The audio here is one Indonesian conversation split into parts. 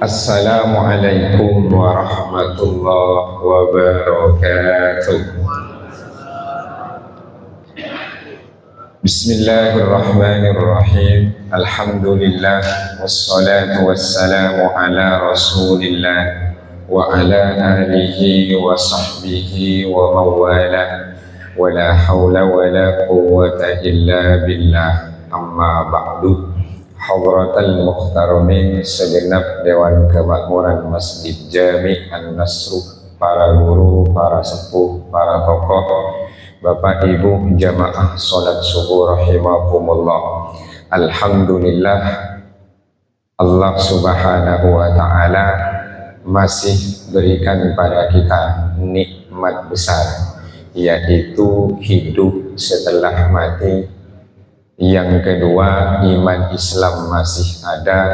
Assalamualaikum warahmatullahi wabarakatuh. Bismillahirrahmanirrahim. Alhamdulillah wassalatu wassalamu ala Rasulillah wa ala alihi wa sahbihi wa mawalah wa la hawla wa la quwwata illa billah. Amma ba'du. Hadratal muhtaramin, segenap Dewan Kemakmuran Masjid Jami' An-Nasr, para guru, para sepuh, para tokoh, Bapak Ibu jamaah salat subuh rahimakumullah. Alhamdulillah, Allah Subhanahu wa taala masih berikan pada kita nikmat besar, yaitu hidup setelah mati. Yang kedua, iman Islam masih ada.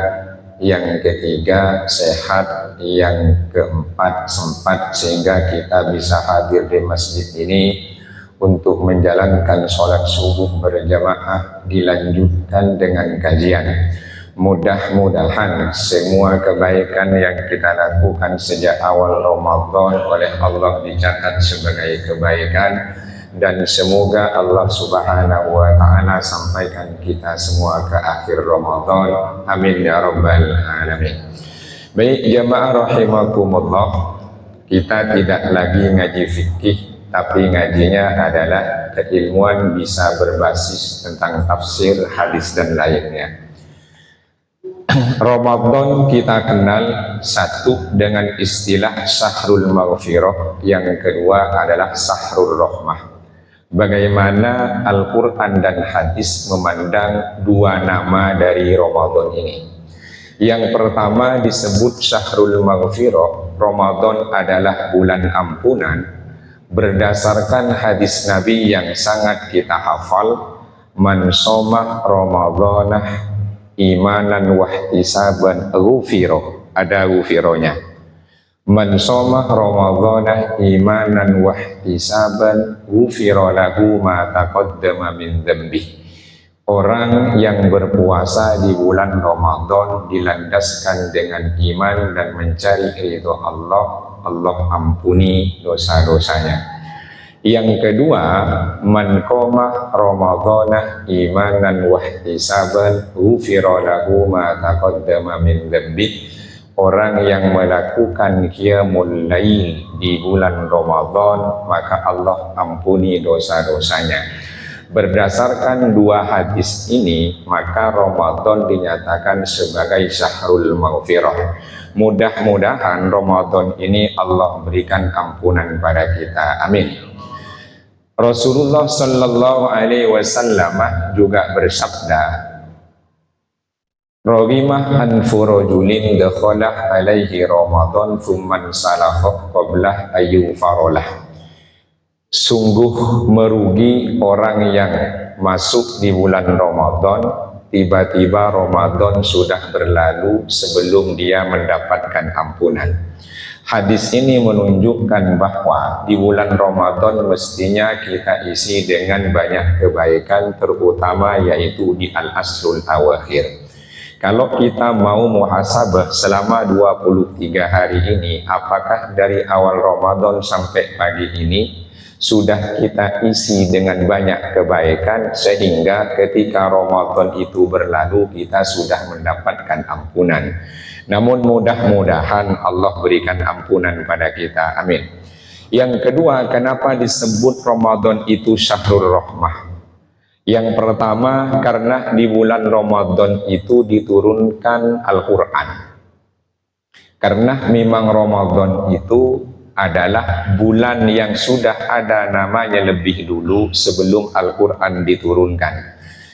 Yang ketiga, sehat. Yang keempat, sempat sehingga kita bisa hadir di masjid ini untuk menjalankan sholat subuh berjamaah, dilanjutkan dengan kajian. Mudah-mudahan semua kebaikan yang kita lakukan sejak awal Ramadan oleh Allah dicatat sebagai kebaikan, dan semoga Allah Subhanahu wa ta'ala sampaikan kita semua ke akhir Ramadan. Amin ya rabbal alamin. Baik jamaah rahimakumullah, kita tidak lagi ngaji fikih, tapi ngajinya adalah keilmuan bisa berbasis tentang tafsir, hadis dan lainnya. Ramadan kita kenal satu dengan istilah Syahrul Maghfirah, yang kedua adalah Syahrul Rahmah. Bagaimana Al-Quran dan hadis memandang dua nama dari Ramadan ini. Yang pertama disebut Syahrul Maghfirah. Ramadan adalah bulan ampunan. Berdasarkan hadis Nabi yang sangat kita hafal, man shoma Ramadhanah imanan wahtisaban ghufiro. Ada ghufironya. Man shoma Ramadhana imanan wahtisaban ghufira lahu ma taqaddama min dzambih. Orang yang berpuasa di bulan Ramadan dilandaskan dengan iman dan mencari ridho Allah, Allah ampuni dosa-dosanya. Yang kedua, man qoma Ramadhana imanan wahtisaban ghufira lahu ma taqaddama min dzambih. Orang yang melakukan qiyamul lail di bulan Ramadan, maka Allah ampuni dosa-dosanya. Berdasarkan dua hadis ini, maka Ramadan dinyatakan sebagai Syahrul Maghfirah. Mudah-mudahan Ramadan ini Allah berikan ampunan pada kita. Amin. Rasulullah sallallahu alaihi wasallam juga bersabda, Rawimah anfu rajulin dakhala alaihi Ramadan thumman salakha qablah ayu farolah. Sungguh merugi orang yang masuk di bulan Ramadan, tiba-tiba Ramadan sudah berlalu sebelum dia mendapatkan ampunan. Hadis ini menunjukkan bahwa di bulan Ramadan mestinya kita isi dengan banyak kebaikan, terutama yaitu di al-asrul awakhir. Kalau kita mau muhasabah selama 23 hari ini, apakah dari awal Ramadan sampai pagi ini sudah kita isi dengan banyak kebaikan, sehingga ketika Ramadan itu berlalu kita sudah mendapatkan ampunan. Namun mudah-mudahan Allah berikan ampunan pada kita. Amin. Yang kedua, kenapa disebut Ramadan itu Syahrul Rahmah? Yang pertama, karena di bulan Ramadan itu diturunkan Al-Quran. Karena memang Ramadan itu adalah bulan yang sudah ada namanya lebih dulu sebelum Al-Quran diturunkan.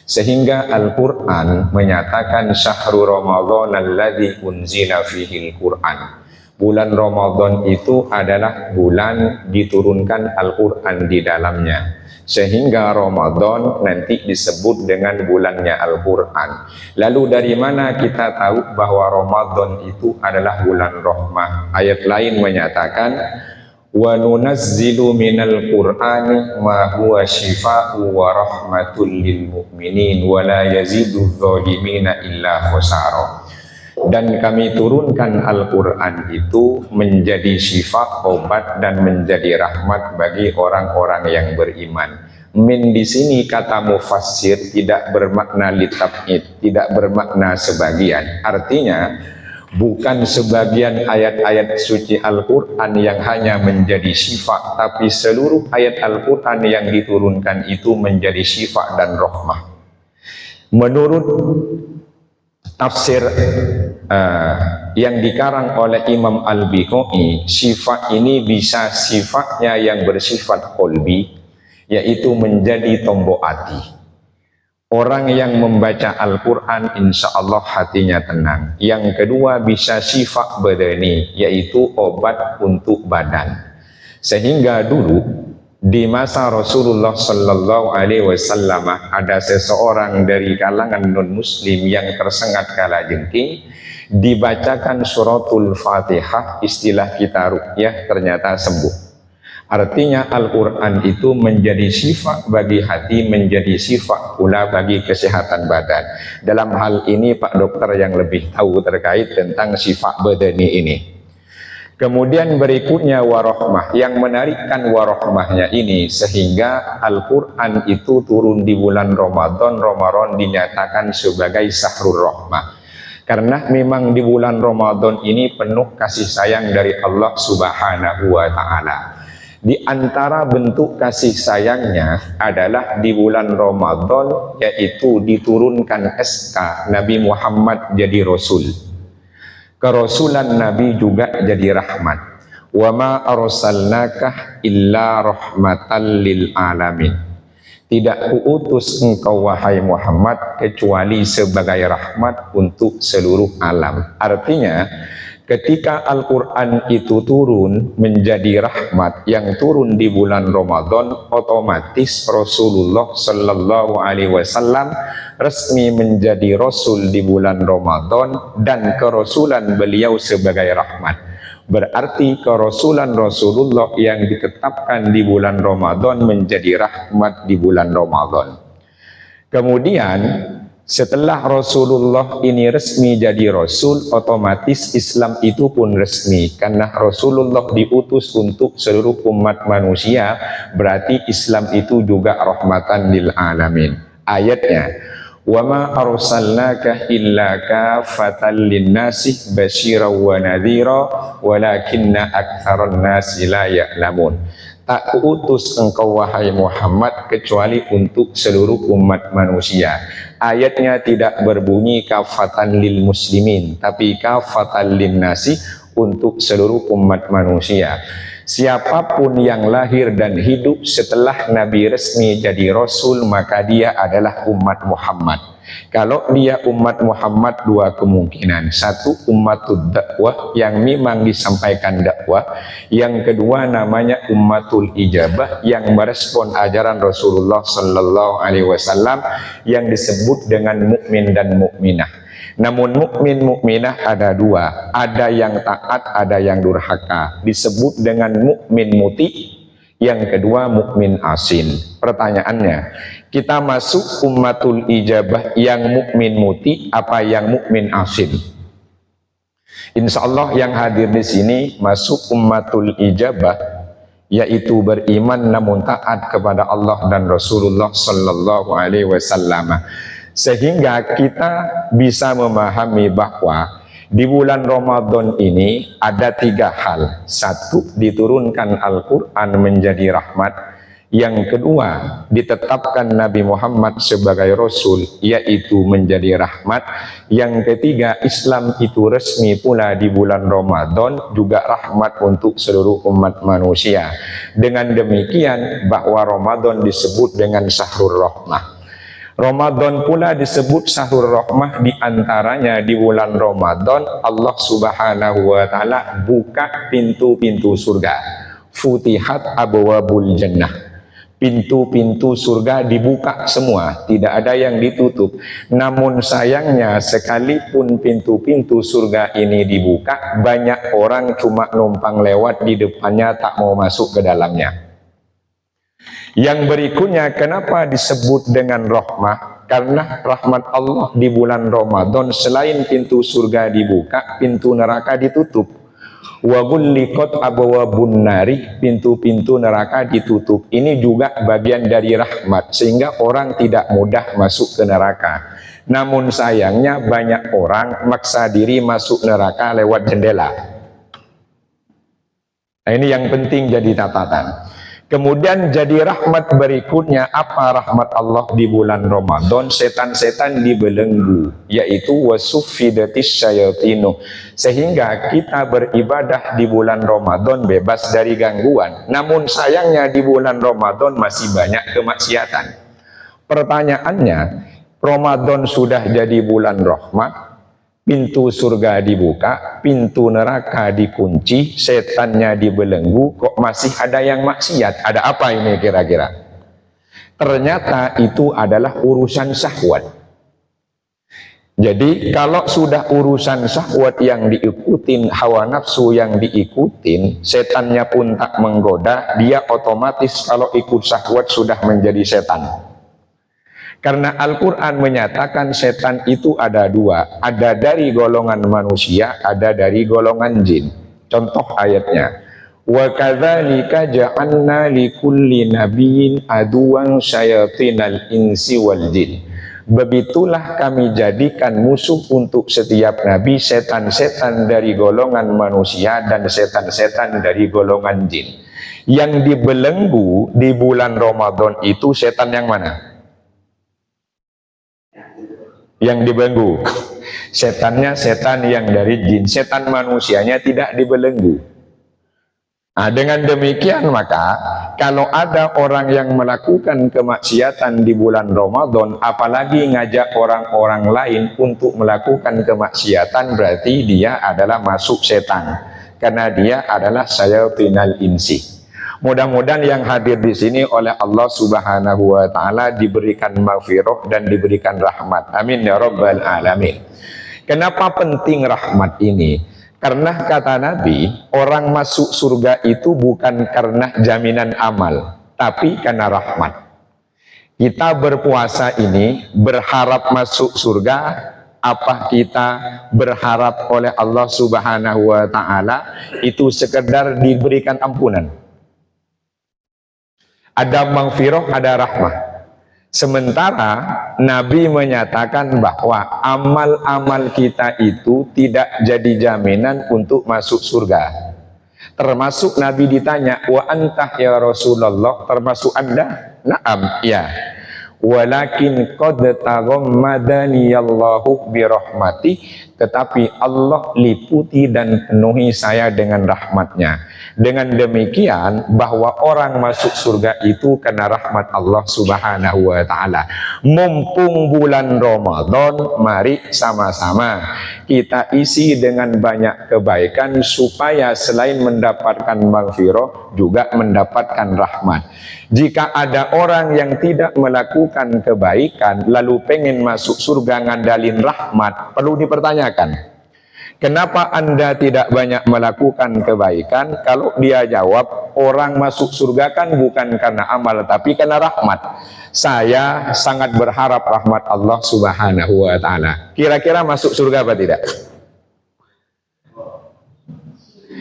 Sehingga Al-Quran menyatakan Syahrul Ramadan alladzi unzila fihil Quran. Bulan Ramadan itu adalah bulan diturunkan Al-Quran di dalamnya. Sehingga Ramadan nanti disebut dengan bulannya Al-Quran. Lalu dari mana kita tahu bahwa Ramadan itu adalah bulan rahmah? Ayat lain menyatakan, wa nunazzilu minal Qur'ani ma huwa shifaa'u wa rahmatul lil mu'minin wa la yazidu dzalimina illa khusara. Dan kami turunkan Al-Quran itu menjadi syifa, obat, dan menjadi rahmat bagi orang-orang yang beriman. Min di sini kata mufassir tidak bermakna litab'id, tidak bermakna sebagian. Artinya bukan sebagian ayat-ayat suci Al-Quran yang hanya menjadi syifa, tapi seluruh ayat Al-Quran yang diturunkan itu menjadi syifa dan rahmah. Menurut tafsir yang dikarang oleh Imam Al-Biqai, syifa ini bisa sifatnya yang bersifat qalbi, yaitu menjadi tombok hati. Orang yang membaca Al-Quran insya Allah hatinya tenang. Yang kedua bisa sifat badani, yaitu obat untuk badan. Sehingga dulu di masa Rasulullah Sallallahu Alaihi Wasallam ada seseorang dari kalangan non muslim yang tersengat kalajengking, dibacakan suratul Fatihah, istilah kita ruqyah, ternyata sembuh. Artinya Al-Quran itu menjadi syifa bagi hati, menjadi syifa pula bagi kesehatan badan. Dalam hal ini Pak Dokter yang lebih tahu terkait tentang syifa badani ini. Kemudian berikutnya warohmah, yang menarikkan warohmahnya ini sehingga Al-Quran itu turun di bulan Ramadan. Ramadan dinyatakan sebagai sahrul rahmah, karena memang di bulan Ramadan ini penuh kasih sayang dari Allah Subhanahu wa Ta'ala. Di antara bentuk kasih sayangnya adalah di bulan Ramadan, yaitu diturunkan SK Nabi Muhammad jadi Rasul. Kerasulan Nabi juga jadi rahmat. Wa ma arsalnaka illa rahmatan lil alamin. Tidak kuutus engkau wahai Muhammad kecuali sebagai rahmat untuk seluruh alam. Artinya ketika Al-Quran itu turun menjadi rahmat yang turun di bulan Ramadan, otomatis Rasulullah Sallallahu Alaihi Wasallam resmi menjadi Rasul di bulan Ramadan, dan kerasulan beliau sebagai rahmat. Berarti kerasulan Rasulullah yang ditetapkan di bulan Ramadan menjadi rahmat di bulan Ramadan. Kemudian setelah Rasulullah ini resmi jadi Rasul, otomatis Islam itu pun resmi. Karena Rasulullah diutus untuk seluruh umat manusia, berarti Islam itu juga rahmatan lil alamin. Ayatnya, wa ma arsalnaka illa kafatan linnasi basyira wa nadhira walakinna aktsaran nasi la ya'lamun. Tak utus engkau wahai Muhammad kecuali untuk seluruh umat manusia. Ayatnya tidak berbunyi kafatan lil muslimin, tapi kafatan lin nasi, untuk seluruh umat manusia. Siapapun yang lahir dan hidup setelah Nabi resmi jadi Rasul, maka dia adalah umat Muhammad. Kalau dia umat Muhammad, dua kemungkinan. Satu, ummatul dakwah yang memang disampaikan dakwah. Yang kedua namanya ummatul ijabah yang merespon ajaran Rasulullah Sallallahu Alaihi Wasallam yang disebut dengan mukmin dan mukminah. Namun mukmin mukminah ada dua, ada yang taat, ada yang durhaka. Disebut dengan mukmin muti, yang kedua mukmin asin. Pertanyaannya, kita masuk ummatul ijabah yang mukmin muti apa yang mukmin asin? Insya Allah yang hadir di sini masuk ummatul ijabah, yaitu beriman namun taat kepada Allah dan Rasulullah Sallallahu Alaihi Wasallam. Sehingga kita bisa memahami bahwa di bulan Ramadan ini ada tiga hal. Satu, diturunkan Al-Quran menjadi rahmat. Yang kedua, ditetapkan Nabi Muhammad sebagai Rasul, yaitu menjadi rahmat. Yang ketiga, Islam itu resmi pula di bulan Ramadan, juga rahmat untuk seluruh umat manusia. Dengan demikian, bahwa Ramadan disebut dengan Syahrul Rahmah. Ramadan pula disebut Syahrul Rahmah, diantaranya di bulan Ramadan Allah Subhanahu wa Ta'ala buka pintu-pintu surga. Futihat abwabul jannah. Pintu-pintu surga dibuka semua, tidak ada yang ditutup. Namun sayangnya sekalipun pintu-pintu surga ini dibuka, banyak orang cuma numpang lewat di depannya, tak mau masuk ke dalamnya. Yang berikutnya, kenapa disebut dengan rahmah? Karena rahmat Allah di bulan Ramadan selain pintu surga dibuka, pintu neraka ditutup. Wa ghulliqat abwabun nari, pintu-pintu neraka ditutup. Ini juga bagian dari rahmat sehingga orang tidak mudah masuk ke neraka. Namun sayangnya banyak orang maksa diri masuk neraka lewat jendela. Nah, ini yang penting jadi catatan. Kemudian jadi rahmat berikutnya, apa rahmat Allah di bulan Ramadan? Setan-setan dibelenggu, yaitu wasuffidatis syayatinu, sehingga kita beribadah di bulan Ramadan bebas dari gangguan. Namun sayangnya di bulan Ramadan masih banyak kemaksiatan. Pertanyaannya, Ramadan sudah jadi bulan rahmat, pintu surga dibuka, pintu neraka dikunci, setannya dibelenggu, kok masih ada yang maksiat? Ada apa ini kira-kira? Ternyata itu adalah urusan syahwat. Jadi kalau sudah urusan syahwat yang diikutin, hawa nafsu yang diikutin, setannya pun tak menggoda, dia otomatis kalau ikut syahwat sudah menjadi setan. Karena Al-Quran menyatakan setan itu ada dua, ada dari golongan manusia, ada dari golongan jin. Contoh ayatnya, wa kadzalika ja'alna likulli nabiyyin aduwan syayatinal insi wal jin. Begitulah kami jadikan musuh untuk setiap nabi setan-setan dari golongan manusia dan setan-setan dari golongan jin. Yang dibelenggu di bulan Ramadan itu setan yang mana? Yang dibelenggu setannya setan yang dari jin, setan manusianya tidak dibelenggu. Nah, dengan demikian maka kalau ada orang yang melakukan kemaksiatan di bulan Ramadan, apalagi ngajak orang-orang lain untuk melakukan kemaksiatan, berarti dia adalah masuk setan, karena dia adalah syayatinal insi. Mudah-mudahan yang hadir di sini oleh Allah Subhanahu wa taala diberikan maghfirah dan diberikan rahmat. Amin ya rabbal alamin. Kenapa penting rahmat ini? Karena kata Nabi, orang masuk surga itu bukan karena jaminan amal, tapi karena rahmat. Kita berpuasa ini berharap masuk surga, apa kita berharap oleh Allah Subhanahu wa taala itu sekedar diberikan ampunan? Ada maghfirah, ada rahmah. Sementara Nabi menyatakan bahwa amal-amal kita itu tidak jadi jaminan untuk masuk surga. Termasuk Nabi ditanya, wa antah ya Rasulullah, termasuk Anda? Naam, ya. Walakin qad taghammadani Allahu bi rahmati, tetapi Allah liputi dan penuhi saya dengan rahmatnya. Dengan demikian bahwa orang masuk surga itu karena rahmat Allah Subhanahu wa taala. Mumpung bulan Ramadan, mari sama-sama kita isi dengan banyak kebaikan supaya selain mendapatkan maghfirah juga mendapatkan rahmat. Jika ada orang yang tidak melakukan kebaikan lalu pengen masuk surga ngandalin rahmat, perlu dipertanyakan, kenapa Anda tidak banyak melakukan kebaikan? Kalau dia jawab, orang masuk surga kan bukan karena amal tapi karena rahmat. Saya sangat berharap rahmat Allah Subhanahu wa taala. Kira-kira masuk surga apa tidak?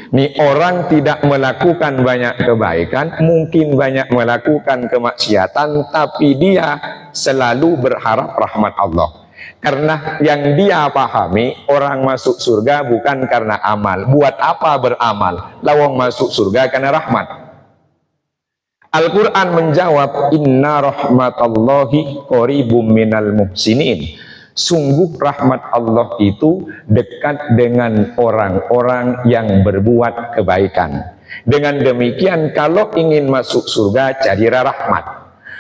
Nih, orang tidak melakukan banyak kebaikan, mungkin banyak melakukan kemaksiatan, tapi dia selalu berharap rahmat Allah. Karena yang dia pahami, orang masuk surga bukan karena amal. Buat apa beramal? Lawang masuk surga karena rahmat. Al-Quran menjawab, inna rahmatallahi qaribum minal muhsinin. Sungguh rahmat Allah itu dekat dengan orang-orang yang berbuat kebaikan. Dengan demikian kalau ingin masuk surga, carilah rahmat.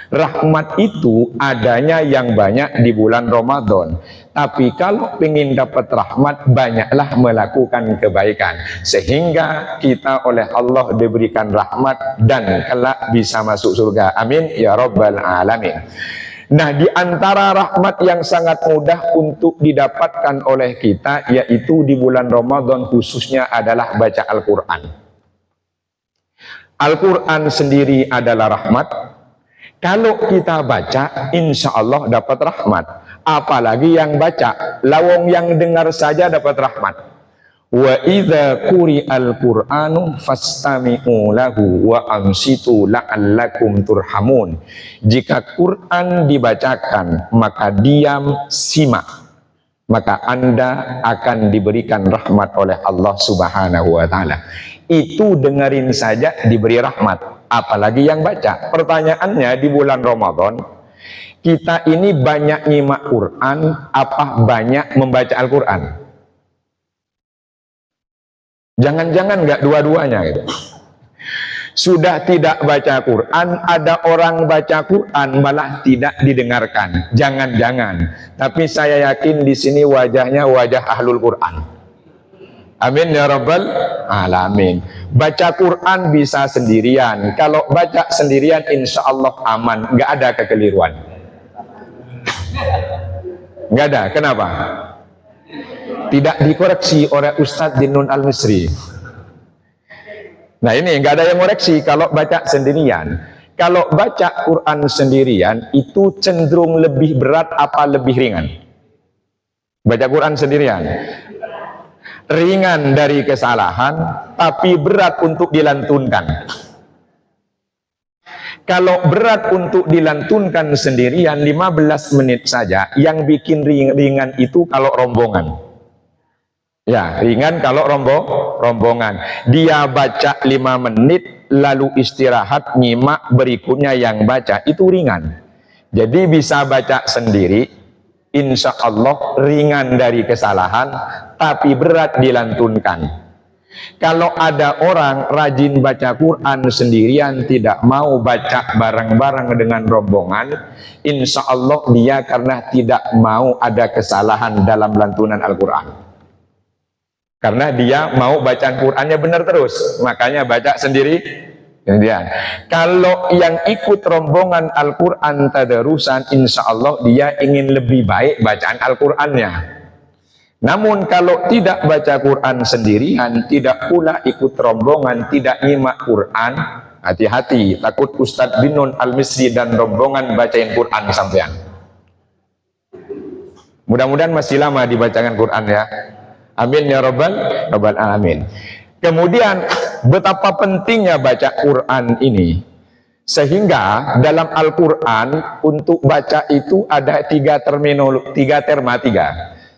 Rahmat itu adanya yang banyak di bulan Ramadan. Tapi kalau ingin dapat rahmat, banyaklah melakukan kebaikan. Sehingga kita oleh Allah diberikan rahmat dan kelak bisa masuk surga. Amin ya rabbal alamin. Nah, di antara rahmat yang sangat mudah untuk didapatkan oleh kita, yaitu di bulan Ramadan khususnya adalah baca Al-Quran. Al-Quran sendiri adalah rahmat. Kalau kita baca, insya Allah dapat rahmat. Apalagi yang baca, lawong yang dengar saja dapat rahmat. Wa idza quri'al Qur'anu fastami'u lahu wa ansitu la'allakum turhamun. Jika Quran dibacakan, maka diam, simak, maka Anda akan diberikan rahmat oleh Allah Subhanahu wa taala. Itu dengerin saja diberi rahmat, apalagi yang baca. Pertanyaannya, di bulan Ramadan kita ini banyak nyimak Quran apa banyak membaca Al-Quran? Jangan-jangan nggak dua-duanya gitu. Sudah tidak baca Quran, ada orang baca Quran malah tidak didengarkan. Jangan-jangan. Tapi saya yakin di sini wajahnya wajah ahlul Quran. Amin ya rabbal alamin. Baca Quran bisa sendirian. Kalau baca sendirian insya Allah aman, nggak ada kekeliruan. Nggak ada. Kenapa? Tidak dikoreksi oleh Ustadz Dinun Al-Misri. Nah ini nggak ada yang koreksi kalau baca sendirian. Kalau baca Quran sendirian itu cenderung lebih berat apa lebih ringan? Baca Quran sendirian ringan dari kesalahan, tapi berat untuk dilantunkan. Kalau berat untuk dilantunkan sendirian 15 menit saja, yang bikin ringan itu kalau rombongan. Ya, ringan kalau rombongan. Dia baca 5 menit, lalu istirahat, nyimak, berikutnya yang baca, itu ringan. Jadi bisa baca sendiri, insya Allah ringan dari kesalahan, tapi berat dilantunkan. Kalau ada orang rajin baca Quran sendirian, tidak mau baca bareng-bareng dengan rombongan, insya Allah dia karena tidak mau ada kesalahan dalam lantunan Al-Quran. Karena dia mau bacaan Qurannya benar terus, makanya baca sendiri. Kemudian, kalau yang ikut rombongan Al-Quran tadarusan, insya Allah dia ingin lebih baik bacaan Al-Qurannya. Namun kalau tidak baca Quran sendirian, tidak pula ikut rombongan, tidak nyimak Quran, hati-hati, takut Ustadz Dinun Al-Misri dan rombongan bacain Quran sampean. Mudah-mudahan masih lama dibacakan Quran ya. Amin ya rabbal alamin. Kemudian betapa pentingnya baca Quran ini, sehingga dalam Al-Quran untuk baca itu ada 3 terma.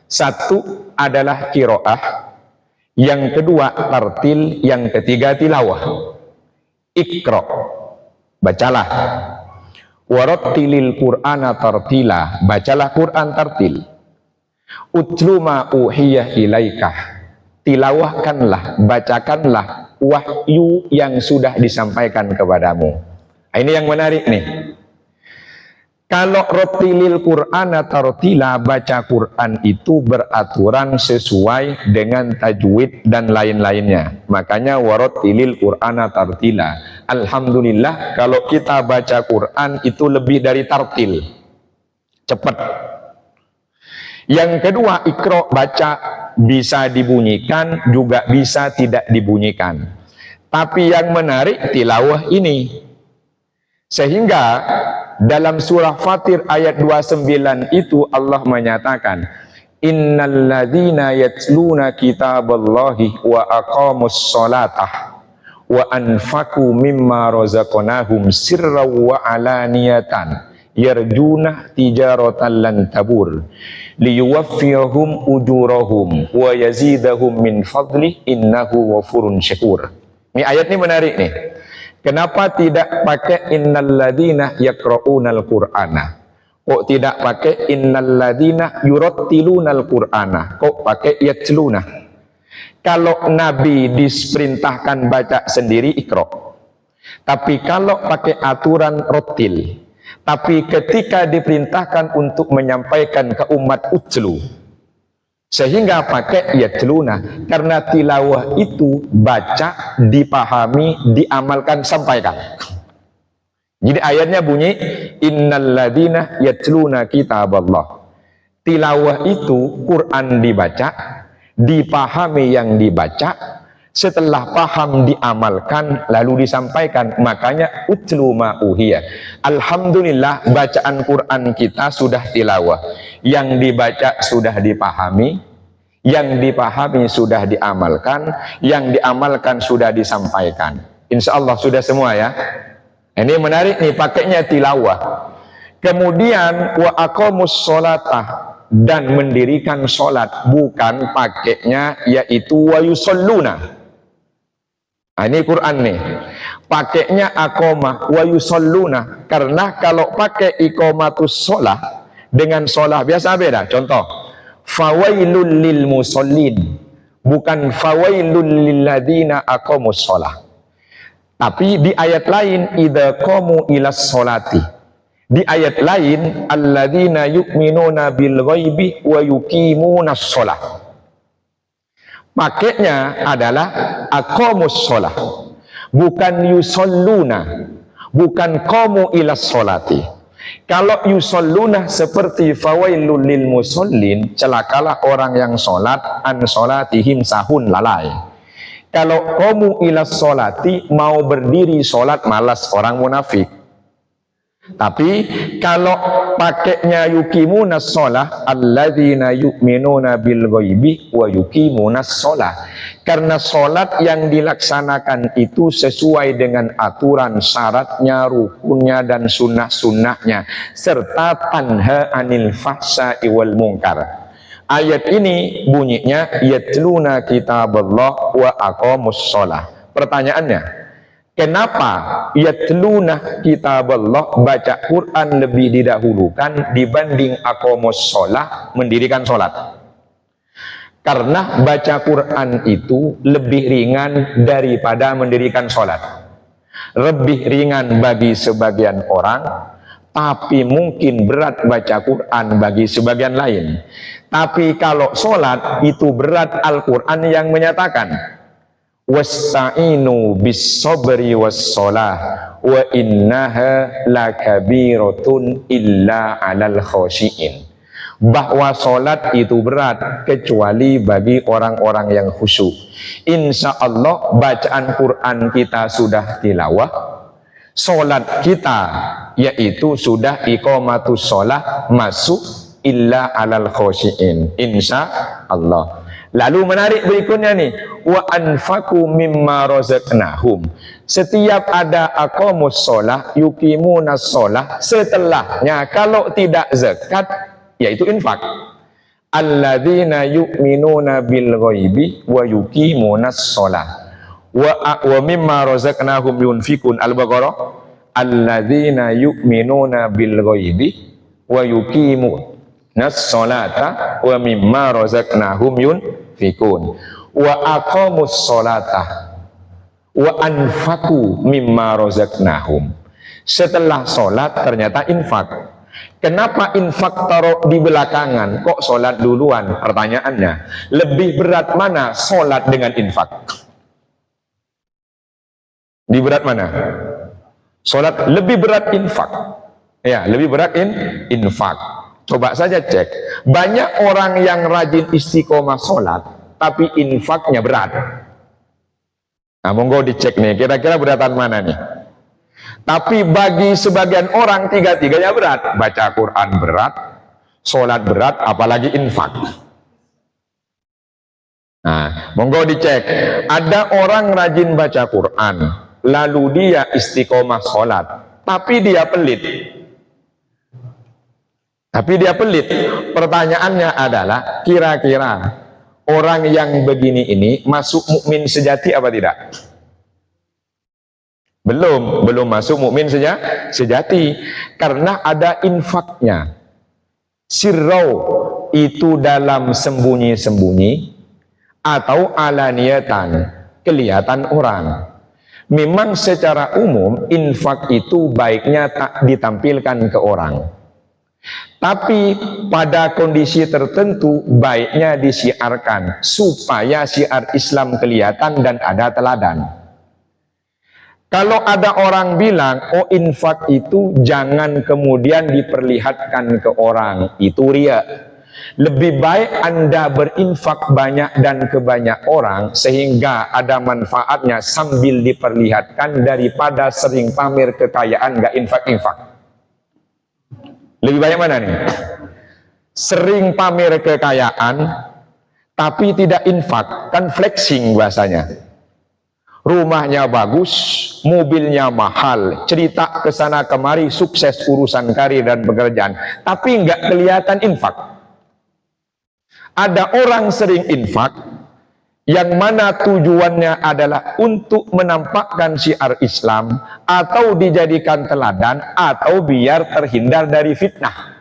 Satu adalah qiraah, yang kedua tartil, yang ketiga tilawah. Iqra, bacalah. Warattilil Qur'ana tartila, bacalah Quran tartil. Utlu ma uhiyah ilaikah, tilawahkanlah, bacakanlah wahyu yang sudah disampaikan kepadamu. Ini yang menarik nih. Kalau rotilil Qur'ana tartila, baca Quran itu beraturan sesuai dengan tajwid dan lain-lainnya. Makanya warotilil Qur'ana tartila. Alhamdulillah kalau kita baca Quran itu lebih dari tartil, cepat. Yang kedua, ikro, baca, bisa dibunyikan juga bisa tidak dibunyikan. Tapi yang menarik tilawah ini. Sehingga dalam surah Fatir ayat 29 itu Allah menyatakan, innalladzina yatluna kitaballahi wa aqamus sholatah wa anfaku mimma razaqnahum sirran wa alaniyatan yarjuna tijaratan lan tabur liyuwaffiyahum ujurahum wa yazidahum min fadlih innahu ghafurun syakur. Ini ayat ini menarik nih. Kenapa tidak pakai innalladzina yaqra'unal qur'ana? Kok tidak pakai innalladzina yurattilunal qur'ana? Kok pakai yatluna? Kalau Nabi diperintahkan baca sendiri ikra. Tapi kalau pakai aturan rotil, tapi ketika diperintahkan untuk menyampaikan ke umat utlu, sehingga pakai yatluna, karena tilawah itu baca, dipahami, diamalkan, sampaikan. Jadi ayatnya bunyi innalladzina yatluna kitaballah. Tilawah itu Quran dibaca, dipahami yang dibaca, setelah paham diamalkan lalu disampaikan. Makanya utlu ma uhiya. Alhamdulillah bacaan Quran kita sudah tilawah, yang dibaca sudah dipahami, yang dipahami sudah diamalkan, yang diamalkan sudah disampaikan. Insya Allah sudah semua ya. Ini menarik nih, pakainya tilawah. Kemudian wa aqamus sholatah, dan mendirikan sholat, bukan pakainya yaitu wa yusalluna. Nah, ini Quran nih, pakainya aqamah wa yusalluna, karena kalau pakai iqamatus sholah dengan sholah biasa beda. Contoh, fawailul lil musallin, bukan fawailul lil ladina aqamus sholah. Tapi di ayat lain idza qamu ilas sholati, di ayat lain alladzina yu'minuna bil ghaibi wa yuqimunas sholah. Pakainya adalah aqamus sholah, bukan yusalluna, bukan qamu ilas sholati. Kalau yusalluna seperti fawailul lil musallin, celakalah orang yang sholat an sholatihim sahun lalai. Kalau qamu ilas sholati, mau berdiri sholat malas, orang munafik. Tapi kalau pakainya yuqimunas sholah, alladzina yu'minuna bil ghaibi wa yuqimunas sholah, karena sholat yang dilaksanakan itu sesuai dengan aturan syaratnya, rukunnya dan sunnah-sunnahnya, serta tanha anil fahsya'i wal munkar. Ayat ini bunyinya yatluna kitaballah wa aqamus sholah. Pertanyaannya, kenapa yatluna kitaballah, baca Quran lebih didahulukan dibanding aqamus sholah, mendirikan sholat? Karena baca Quran itu lebih ringan daripada mendirikan sholat. Lebih ringan bagi sebagian orang, tapi mungkin berat baca Quran bagi sebagian lain. Tapi kalau sholat itu berat, Al-Quran yang menyatakan wasta'inu bis sabri was sholah wa innaha lakabiratun illa alal khosyi'in, bahwa sholat itu berat kecuali bagi orang-orang yang khusyuk. Insya Allah bacaan Quran kita sudah tilawah, sholat kita yaitu sudah iqamatus sholah masuk illa alal khosyi'in, insya Allah. Lalu menarik berikutnya nih, wa anfaku mimma razaqnahum. Setiap ada aqamus sholah, yuqimunas sholah, setelahnya kalau tidak zakat yaitu infak. Alladzina yu'minuna bil ghaibi wa yuqimunas sholah wa mimma razaqnahum yunfikun. Al-Baqarah, alladzina yu'minuna bil ghaibi wa yuqimunas sholata wa mimma razaqnahum yunfikun wa aqamus sholata wa anfaku mimma razaqnahum. Setelah sholat ternyata infak. Kenapa infak taruh di belakangan, kok sholat duluan? Pertanyaannya, lebih berat mana sholat dengan infak? Di berat mana? Sholat lebih berat infak. Ya, lebih berat infak. Coba saja cek. Banyak orang yang rajin istiqomah sholat, tapi infaknya berat. Nah, monggo dicek nih, kira-kira beratan mana nih? Tapi bagi sebagian orang tiga-tiganya berat. Baca Quran berat, sholat berat, apalagi infak. Nah, monggo dicek. Ada orang rajin baca Quran, lalu dia istiqomah sholat, tapi dia pelit. Pertanyaannya adalah, kira-kira orang yang begini ini masuk mukmin sejati apa tidak? Belum masuk mukmin sejati, karena ada infaknya. Sirrau itu dalam sembunyi-sembunyi, atau alaniyatan, kelihatan orang. Memang secara umum infak itu baiknya tak ditampilkan ke orang, tapi pada kondisi tertentu baiknya disiarkan supaya siar Islam kelihatan dan ada teladan. Kalau ada orang bilang, oh infak itu jangan kemudian diperlihatkan ke orang, itu riya. Lebih baik Anda berinfak banyak dan ke banyak orang sehingga ada manfaatnya sambil diperlihatkan daripada sering pamer kekayaan gak infak-infak. Lebih banyak mana nih? Sering pamer kekayaan tapi tidak infak, kan flexing bahasanya. Rumahnya bagus, mobilnya mahal, cerita ke sana kemari, sukses urusan karir dan pekerjaan, tapi nggak kelihatan infak. Ada orang sering infak, yang mana tujuannya adalah untuk menampakkan syiar Islam, atau dijadikan teladan, atau biar terhindar dari fitnah.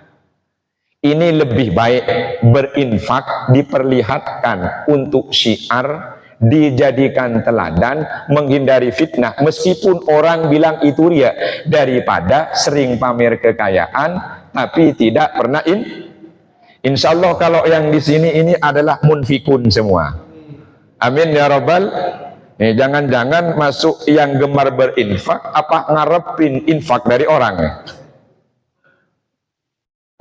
Ini lebih baik berinfak, diperlihatkan untuk syiar, dijadikan teladan, menghindari fitnah meskipun orang bilang itu ria, daripada sering pamer kekayaan tapi tidak pernah insya Allah kalau yang di sini ini adalah munfikun semua. Amin ya rabbal. Jangan-jangan masuk yang gemar berinfak apa ngarepin infak dari orang.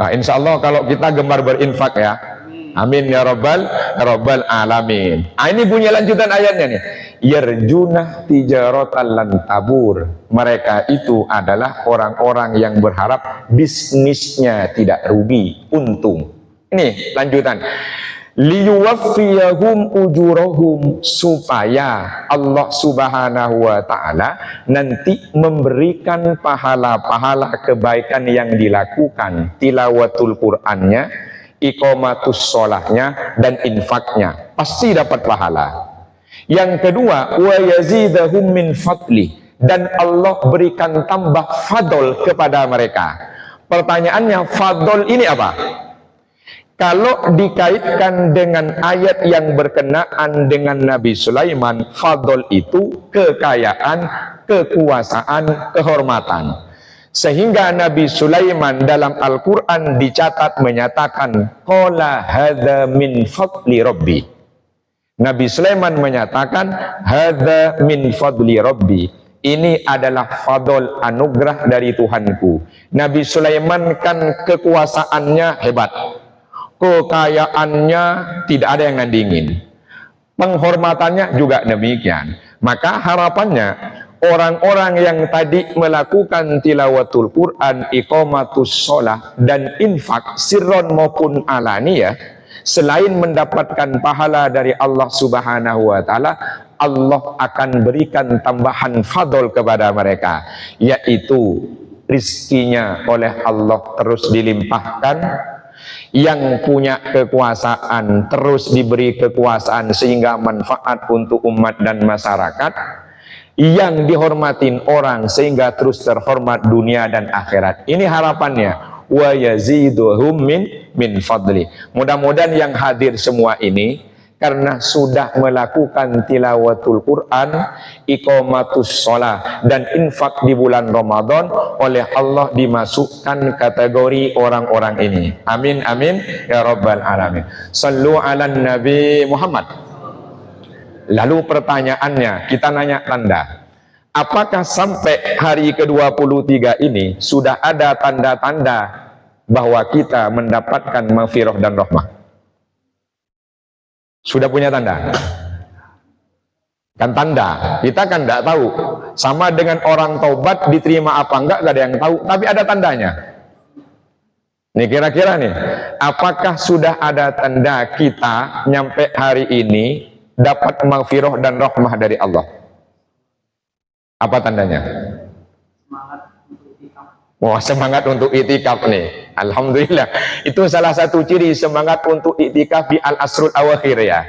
Nah, insya Allah kalau kita gemar berinfak ya. Amin ya rabbal alamin. Ini bunyi lanjutan ayatnya nih. Yarjuna tijaratan lan tabur. Mereka itu adalah orang-orang yang berharap bisnisnya tidak rugi, untung. Ini lanjutan. Liyuwaffiyahum ujurahum, supaya Allah subhanahu wa ta'ala nanti memberikan pahala-pahala kebaikan yang dilakukan, tilawatul Qur'annya, iqamatus sholahnya, dan infaknya, pasti dapat pahala. Yang kedua, wa yazidahum min fadli, dan Allah berikan tambah fadl kepada mereka. Pertanyaannya, fadl ini apa? Kalau dikaitkan dengan ayat yang berkenaan dengan Nabi Sulaiman, fadl itu kekayaan, kekuasaan, kehormatan. Sehingga Nabi Sulaiman dalam Al-Quran dicatat menyatakan, qala hadza min fadli rabbi. Nabi Sulaiman menyatakan, hadza min fadli rabbi. Ini adalah fadl, anugerah dari Tuhanku. Nabi Sulaiman kan kekuasaannya hebat, kekayaannya tidak ada yang nandingin, penghormatannya juga demikian. Maka harapannya orang-orang yang tadi melakukan tilawatul Quran, iqamatus sholah, dan infak sirron maupun alaniyah, selain mendapatkan pahala dari Allah subhanahu wa ta'ala, Allah akan berikan tambahan fadl kepada mereka, yaitu rizkinya oleh Allah terus dilimpahkan. Yang punya kekuasaan terus diberi kekuasaan sehingga manfaat untuk umat dan masyarakat. Yang dihormatin orang sehingga terus terhormat dunia dan akhirat. Ini harapannya. Wa yaziduhum min fadli. Mudah-mudahan yang hadir semua ini karena sudah melakukan tilawatul Quran, iqamatus sholah, dan infak di bulan Ramadan, oleh Allah dimasukkan kategori orang-orang ini. Amin amin ya rabbal alamin. Sallu ala Nabi Muhammad. Lalu pertanyaannya, kita nanya tanda, apakah sampai hari ke-23 ini sudah ada tanda-tanda bahwa kita mendapatkan maghfirah dan rahmah? Sudah punya tanda? Kan tanda, kita kan tidak tahu. Sama dengan orang taubat diterima apa enggak, gak ada yang tahu, tapi ada tandanya. Nih kira-kira nih, apakah sudah ada tanda kita nyampe hari ini dapat maghfirah dan rahmah dari Allah? Apa tandanya? Wah, semangat untuk itikaf nih. Alhamdulillah. Itu salah satu ciri semangat untuk itikaf di al-asrul awakhir ya.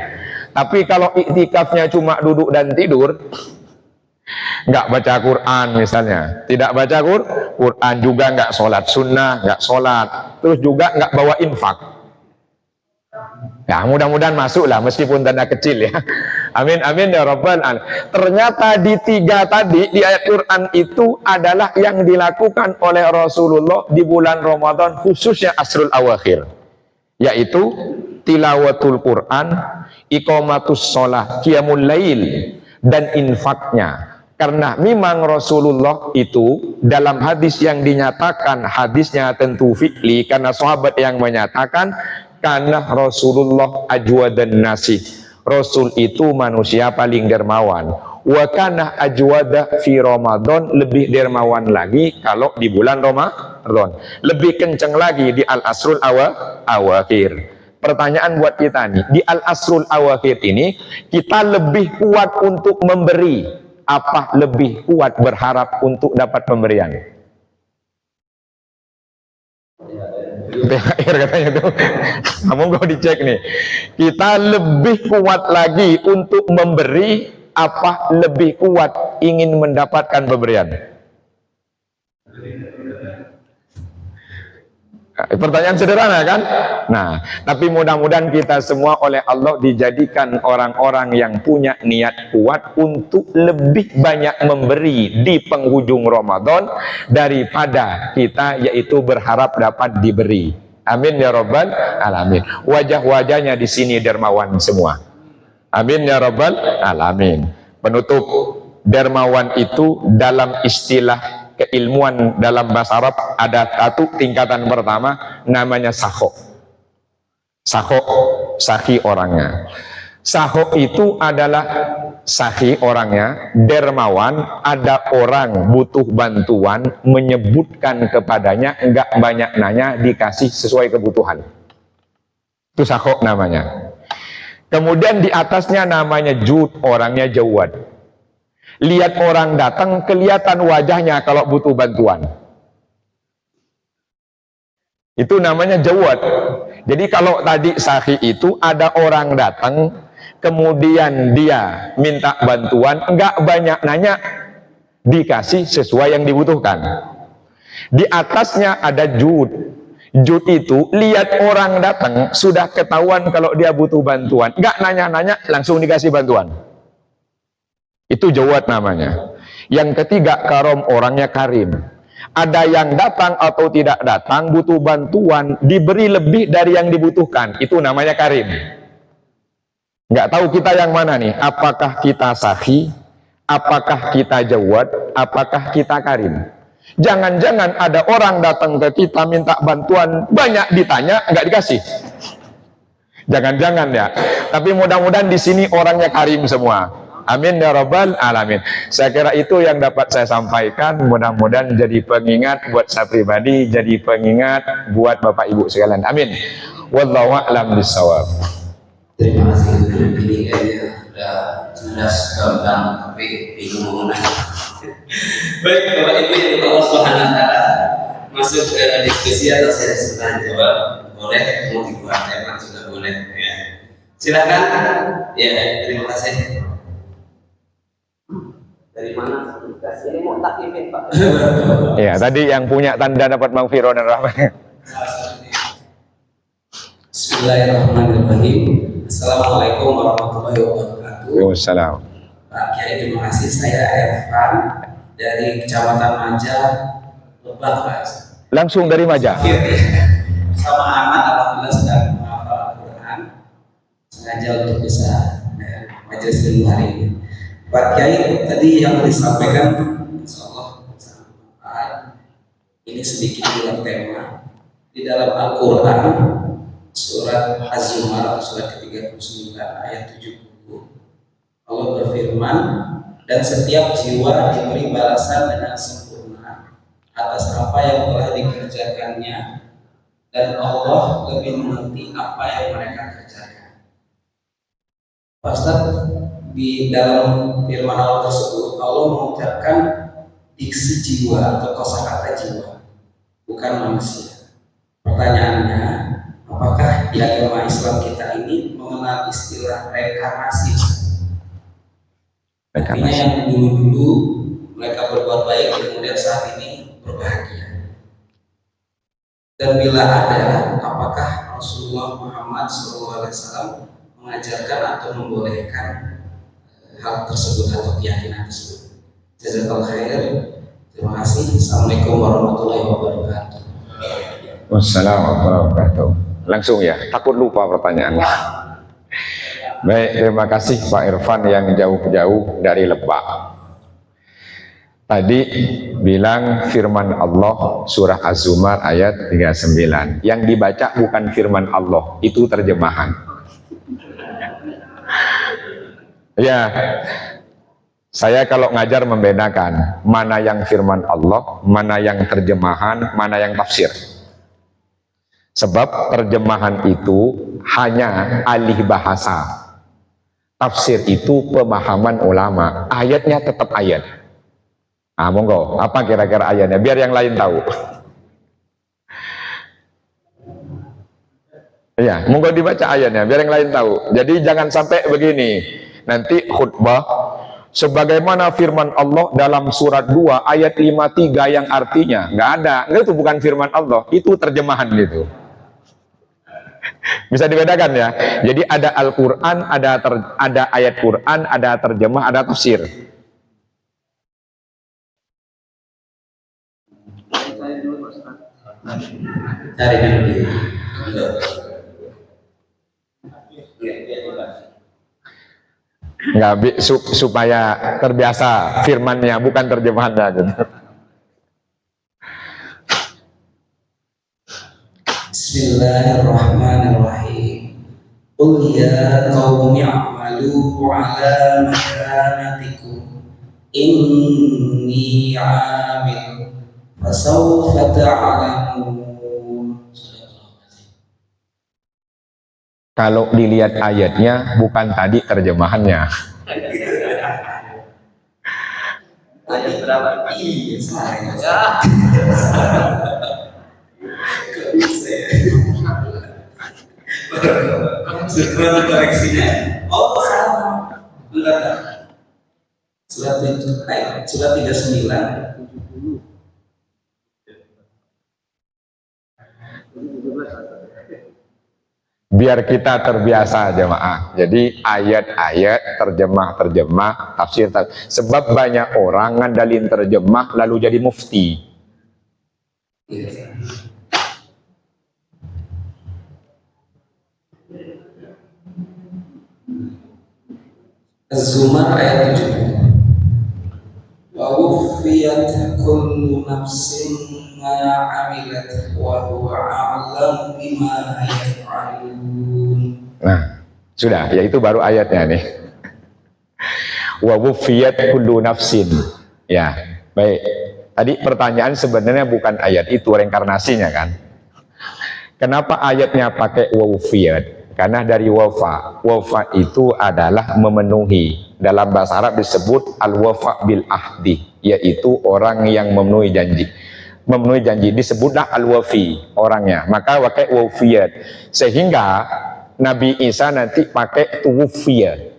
Tapi kalau itikafnya cuma duduk dan tidur, nggak baca Quran misalnya, tidak baca Quran juga, nggak sholat sunnah, nggak sholat, terus juga nggak bawa infak. Ya mudah-mudahan masuklah meskipun tanda kecil ya. Amin amin ya rabbal alamin. Ternyata di tiga tadi di ayat Quran itu adalah yang dilakukan oleh Rasulullah di bulan Ramadan, khususnya asrul awakhir, yaitu tilawatul Quran, iqamatus sholah, qiyamul lail, dan infaknya. Karena memang Rasulullah itu dalam hadis yang dinyatakan, hadisnya tentu fi'li, karena sahabat yang menyatakan Karena Rasulullah ajwadan nasi, Rasul itu manusia paling dermawan. Wa kana ajwada fi Ramadan, lebih dermawan lagi kalau di bulan Ramadan. Lebih kenceng lagi di al-asrul awakhir. Pertanyaan buat kita nih, di al-asrul awakhir ini kita lebih kuat untuk memberi, apa lebih kuat berharap untuk dapat pemberian? THR katanya tuh. Kamu gak dicek nih. Kita lebih kuat lagi untuk memberi, apa lebih kuat ingin mendapatkan pemberian? Pertanyaan sederhana kan? Nah, tapi mudah-mudahan kita semua oleh Allah dijadikan orang-orang yang punya niat kuat untuk lebih banyak memberi di penghujung Ramadan daripada kita yaitu berharap dapat diberi. Amin ya rabbal alamin. Wajah-wajahnya di sini dermawan semua. Amin ya rabbal alamin. Penutup, dermawan itu dalam istilah keilmuan dalam bahasa Arab ada satu tingkatan pertama namanya sakho. Sakho, sahi orangnya. Sakho itu adalah sahi orangnya, dermawan, ada orang butuh bantuan, menyebutkan kepadanya, enggak banyak nanya, dikasih sesuai kebutuhan. Itu sakho namanya. Kemudian di atasnya namanya jud, orangnya jawad. Lihat orang datang, kelihatan wajahnya kalau butuh bantuan. Itu namanya jawad. Jadi kalau tadi sahi itu ada orang datang, kemudian dia minta bantuan, enggak banyak nanya, dikasih sesuai yang dibutuhkan. Di atasnya ada jud. Jud itu lihat orang datang, sudah ketahuan kalau dia butuh bantuan, enggak nanya-nanya, langsung dikasih bantuan. Itu jawad namanya. Yang ketiga, karom, orangnya karim. Ada yang datang atau tidak datang butuh bantuan, diberi lebih dari yang dibutuhkan, itu namanya karim. Nggak tahu kita yang mana nih, apakah kita sahi, apakah kita jawad, apakah kita karim. Jangan-jangan ada orang datang ke kita minta bantuan, banyak ditanya, nggak dikasih. Jangan-jangan ya. Tapi mudah-mudahan di sini orangnya karim semua. Amin ya rabbal alamin. Saya kira itu yang dapat saya sampaikan. Mudah-mudahan jadi pengingat buat saya pribadi, jadi pengingat buat Bapak Ibu sekalian. Amin. Wallahu a'lam bishawab. Terima kasih. Ini kayaknya sudah jelas gampang, tapi bingung mengenai. Baik, Bapak Ibu yang Allah Subhanahu wa taala, masuk ke diskusi atau saya sebenarnya jawab boleh, mau dibuat tema juga boleh ya. Silakan. Ya, terima kasih. Dari mana? Ini mau takifin Pak. Ya, tadi yang punya tanda dapat maghfirah dan rahmat. Bismillahirrahmanirrahim. Assalamualaikum warahmatullahi wabarakatuh. Waalaikumsalam. Pak Kiai, terima kasih. Saya Irfan dari Kecamatan Manja, Lebak, Pak. Langsung dari Maja. Sama anak alhamdulillah sedang menghafal Al-Quran. Sengaja untuk bisa majelis ilmu hari ini. Pak Kiai, tadi yang disampaikan insyaallah sangat bermanfaat. Ini sedikit dalam tema di dalam Al-Quran surat Az-Zumar surat ke-39 ayat 70. Allah berfirman, dan setiap jiwa diberi balasan dengan sempurna atas apa yang telah dikerjakannya, dan Allah lebih mengerti apa yang mereka kerjakan. Pak Ustaz, di dalam firman Allah tersebut Allah mengucapkan diksi jiwa atau kosakata jiwa, bukan manusia. Pertanyaannya, apakah di agama Islam kita ini mengenal istilah reinkarnasi? Artinya yang dulu-dulu mereka berbuat baik, kemudian saat ini berbahagia. Dan bila ada, apakah Rasulullah Muhammad SAW mengajarkan atau membolehkan hal tersebut atau keyakinan tersebut? Jazakallahu khair. Terima kasih. Assalamualaikum warahmatullahi wabarakatuh. Wassalamualaikum warahmatullahi wabarakatuh. Langsung ya, takut lupa pertanyaannya. Baik, terima kasih Pak Irfan yang jauh-jauh dari Lebak. Tadi bilang firman Allah surah Az-Zumar ayat 39. Yang dibaca bukan firman Allah, itu terjemahan. Ya, saya kalau ngajar membedakan mana yang firman Allah, mana yang terjemahan, mana yang tafsir. Sebab terjemahan itu hanya alih bahasa. Tafsir itu pemahaman ulama. Ayatnya tetap ayat. Ah, monggo, apa kira-kira ayatnya? Biar yang lain tahu. Ya, monggo dibaca ayatnya, biar yang lain tahu. Jadi jangan sampai begini. Nanti khutbah, sebagaimana firman Allah dalam surat 2 ayat 53 yang artinya nggak ada. Itu bukan firman Allah, itu terjemahan gitu. Bisa dibedakan ya. Jadi ada Al-Quran, ada ayat Quran, ada terjemah, ada tafsir. Cari dulu. Nggak, supaya terbiasa firmannya bukan terjemahannya gitu. Bismillahirrahmanirrahim. Qul ya qaumi a'malu 'ala makanatikum inni 'amil fasawfa ta'lamun. Kalau dilihat ayatnya bukan tadi terjemahannya. Ayat berapa? Iya, saya. Surat koreksinya. Oh, sama. Bentar. Surat 39. Biar kita terbiasa jemaah. Jadi ayat-ayat terjemah, tafsir. Sebab banyak orang ngandalin terjemah lalu jadi mufti. Az-Zumar ayat 70. Wa wuffiyat kullu nafsin ma 'amilat wa huwa a'lamu bima yaf'alun. Nah, sudah, ya itu baru ayatnya nih. Wa wuffiyat kullu nafsin. Ya, baik. Tadi pertanyaan sebenarnya bukan ayat itu, reinkarnasinya kan. Kenapa ayatnya pakai wa wuffiyat? Karena dari wafa. Wafa itu adalah memenuhi. Dalam bahasa Arab disebut al-wafa bil ahdi, yaitu orang yang memenuhi janji. Memenuhi janji disebutlah al-wafi orangnya. Maka pakai wafiyat. Sehingga Nabi Isa nanti pakai tuwufiyat.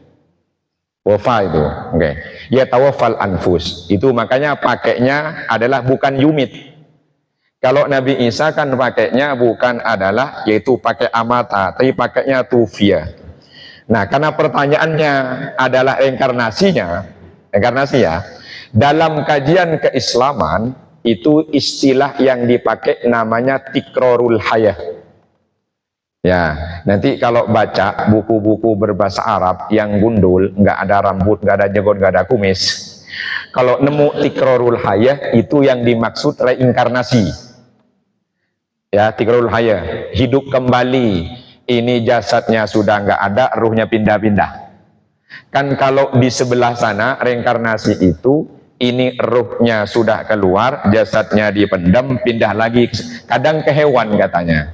Wafa itu, oke. Okay. Ya tawafal anfus. Itu makanya pakainya adalah bukan yumit. Kalau Nabi Isa kan pakainya bukan adalah yaitu pakai amata, tapi pakainya tufia. Nah, karena pertanyaannya adalah reinkarnasi ya. Dalam kajian keislaman itu istilah yang dipakai namanya tikrorul hayah. Ya, nanti kalau baca buku-buku berbahasa Arab yang gundul, nggak ada rambut, nggak ada jenggot, nggak ada kumis. Kalau nemu tikrorul hayah itu yang dimaksud reinkarnasi. Ya, tikrorul hayah, hidup kembali. Ini jasadnya sudah nggak ada, ruhnya pindah-pindah. Kan kalau di sebelah sana reinkarnasi itu, ini ruhnya sudah keluar, jasadnya dipendam, pindah lagi. Kadang ke hewan katanya.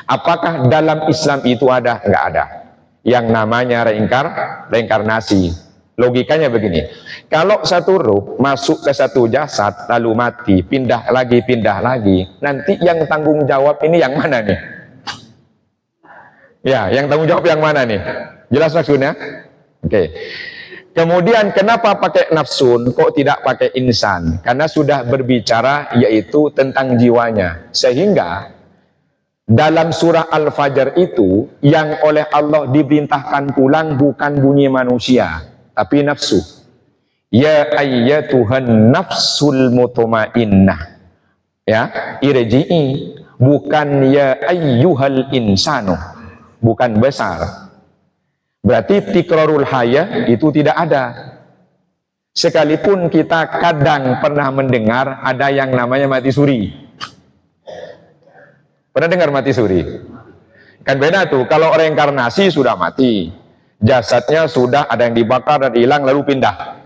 Apakah dalam Islam itu ada? Nggak ada. Yang namanya reinkarnasi. Logikanya begini, kalau satu ruh masuk ke satu jasad lalu mati, pindah lagi, nanti yang tanggung jawab ini yang mana nih? Ya, yang tanggung jawab yang mana nih? Jelas maksudnya? Oke. Kemudian kenapa pakai nafsun, kok tidak pakai insan? Karena sudah berbicara yaitu tentang jiwanya. Sehingga dalam surah Al-Fajr itu yang oleh Allah diperintahkan pulang bukan bunyi manusia, tapi nafsu. Ya ayyatuhan nafsul mutmainnah. Ya, irji'i, bukan ya ayyuhal insanu. Bukan besar. Berarti tikrorul hayah itu tidak ada. sekalipun kita kadang pernah mendengar ada yang namanya mati suri. Pernah dengar mati suri? Kan beda tuh, kalau reinkarnasi sudah mati, jasadnya sudah ada yang dibakar dan hilang lalu pindah.